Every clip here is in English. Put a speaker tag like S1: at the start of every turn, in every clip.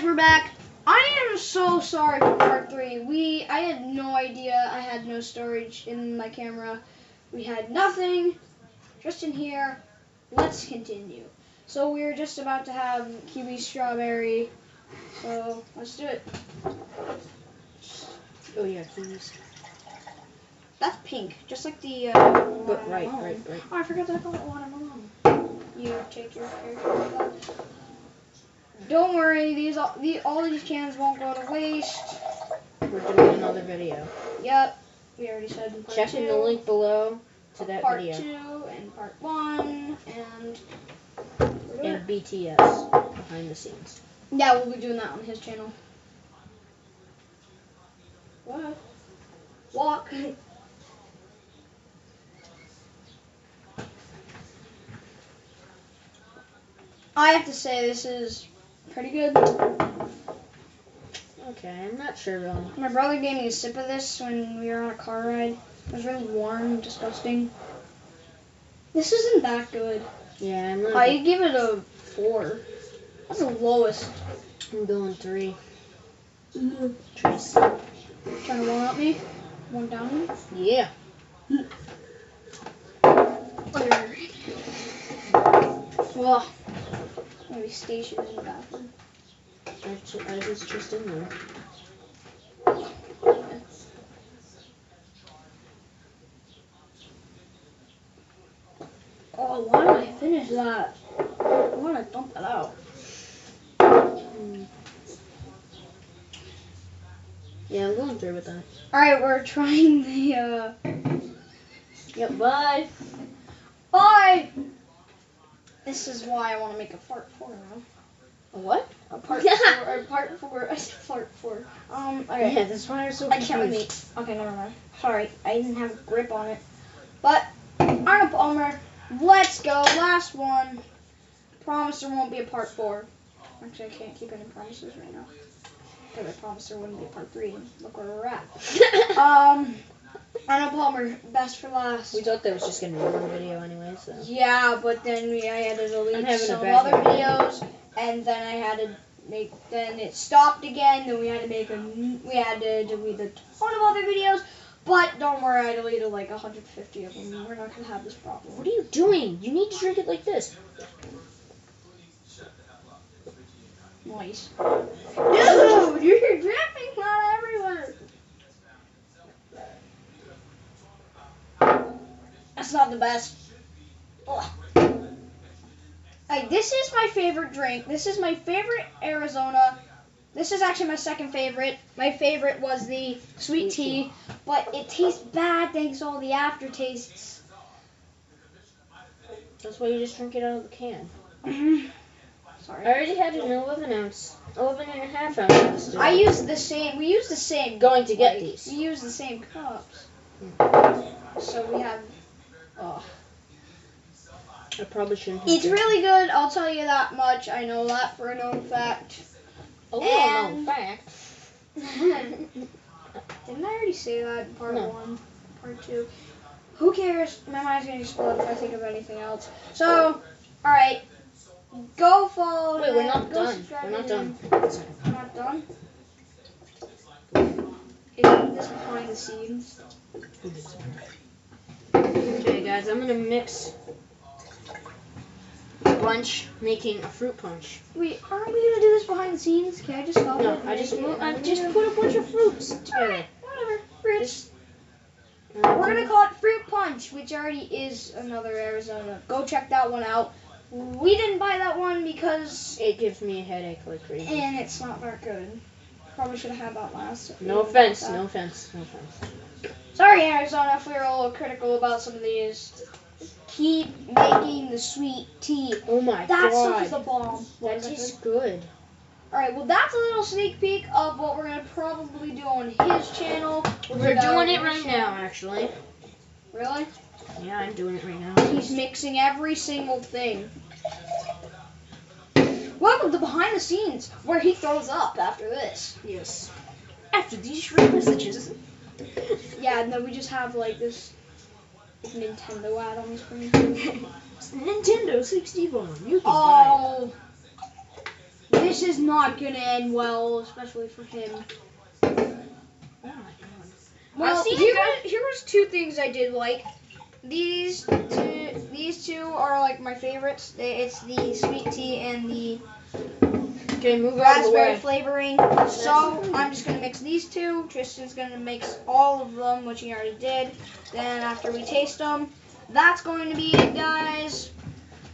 S1: we're back. I am so sorry for part 3. I had no idea. I had no storage in my camera. We had nothing. Just in here. Let's continue. So we're just about to have kiwi strawberry. So let's do it.
S2: Oh yeah, kiwis.
S1: That's pink, just like the
S2: But right.
S1: Oh, I forgot to call it watermelon. You take your character like that. Don't worry, all these cans won't go to waste.
S2: We're doing another video.
S1: Yep, we already said in part 2.
S2: Check in the link below to that
S1: part
S2: video.
S1: Part 2 and part 1
S2: And BTS behind the scenes.
S1: Yeah, we'll be doing that on his channel. What? Walk. I have to say this is pretty good.
S2: Okay, I'm not sure really.
S1: My brother gave me a sip of this when we were on a car ride. It was really warm and disgusting. This isn't that good.
S2: Yeah, I'm not.
S1: I give it a 4. That's the lowest.
S2: I'm going 3.
S1: Trace. Trying to one up me? One down me?
S2: Yeah.
S1: Well, maybe stationed in the bathroom.
S2: I was just in there.
S1: Oh, why did I finish that? Why did I dump that out?
S2: Yeah, I'm going 3 with that.
S1: Alright, we're trying the,
S2: Yep, bye.
S1: Bye! This is why I want to make a part 4 now.
S2: A what?
S1: A part 4, or part 4, I said part 4. Okay.
S2: Yeah, that's why I'm so
S1: I can't
S2: confused.
S1: repeat. Okay, never mind. Sorry, I didn't have a grip on it. But, Arnold Palmer, let's go. Last one. Promise there won't be a part 4. Actually, I can't keep any promises right now. Because I promised there wouldn't be a part 3, and look where we're at. Arnold Palmer, best for last.
S2: We thought that was just going to be one video anyway, so.
S1: Yeah, but then I had to delete some
S2: bad
S1: other
S2: day.
S1: videos, and then I had to make, then it stopped again, then we had to delete a ton of other videos, but don't worry, I deleted like 150 of them. We're not going to have this problem.
S2: What are you doing? You need to drink it like this.
S1: Nice. Dude, you're dripping not everywhere. That's not the best. Ugh. Hey, this is my favorite drink. This is my favorite Arizona. This is actually my second favorite. My favorite was the sweet tea, but it tastes bad thanks to all the aftertastes.
S2: That's why you just drink it out of the can.
S1: Sorry.
S2: I already had an 11 ounce, 11 and a half ounce of this today.
S1: We used the same.
S2: Going to get these.
S1: We use the same cups. So we have. Oh.
S2: I probably shouldn't have.
S1: It's really good. I'll tell you that much. I know that for a known fact.
S2: A little known fact.
S1: Didn't I already say that in part
S2: No.
S1: 1? Part 2? Who cares? My mind's gonna explode if I think of anything else. So, alright. Go follow.
S2: Wait, we're not
S1: Go
S2: done.
S1: subscribe
S2: We're not
S1: to
S2: done.
S1: him. We're not done? Isn't this behind the scenes?
S2: Okay, guys, I'm gonna mix a bunch, making a fruit punch.
S1: Wait, aren't we gonna do this behind the scenes? Can I just stop
S2: No,
S1: it?
S2: I just put a bunch of fruits together.
S1: Alright, whatever. Fruits.
S2: Just,
S1: We're gonna call it Fruit Punch, which already is another Arizona. Go check that one out. We didn't buy that one because
S2: it gives me a headache like crazy.
S1: and it's not that good. Probably should have had that last.
S2: No offense, no offense, no offense.
S1: Sorry, Arizona, if we were a little critical about some of these. Keep making the sweet tea.
S2: Oh my
S1: That
S2: god.
S1: stuff is a bomb.
S2: That tastes good.
S1: Alright, well that's a little sneak peek of what we're gonna probably do on his channel.
S2: We're doing it right now, actually.
S1: Really?
S2: Yeah, I'm doing it right now.
S1: He's mixing every single thing. Welcome to Behind the Scenes, where he throws up after this.
S2: Yes. After these short messages.
S1: Yeah, and then we just have like this Nintendo ad on the screen.
S2: Nintendo 61. You can buy
S1: Oh, This is not gonna end well, especially for him.
S2: Oh my god.
S1: Well,
S2: I've seen
S1: here was two things I did like. These two are like my favorites. It's the sweet tea and the
S2: Okay, move out of the
S1: raspberry
S2: way.
S1: flavoring. So I'm just gonna mix these two. Tristan's gonna mix all of them, which he already did. Then after we taste them, that's going to be it, guys,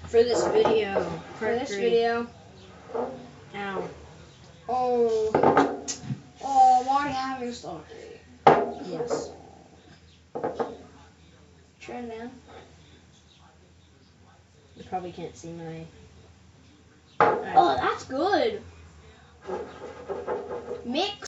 S2: For this video.
S1: for
S2: Part
S1: this
S2: 3.
S1: video.
S2: Ow.
S1: Oh, I'm already having a stomach ache.
S2: Yes.
S1: Trim down.
S2: You probably can't see my...
S1: Oh, that's good. Mix.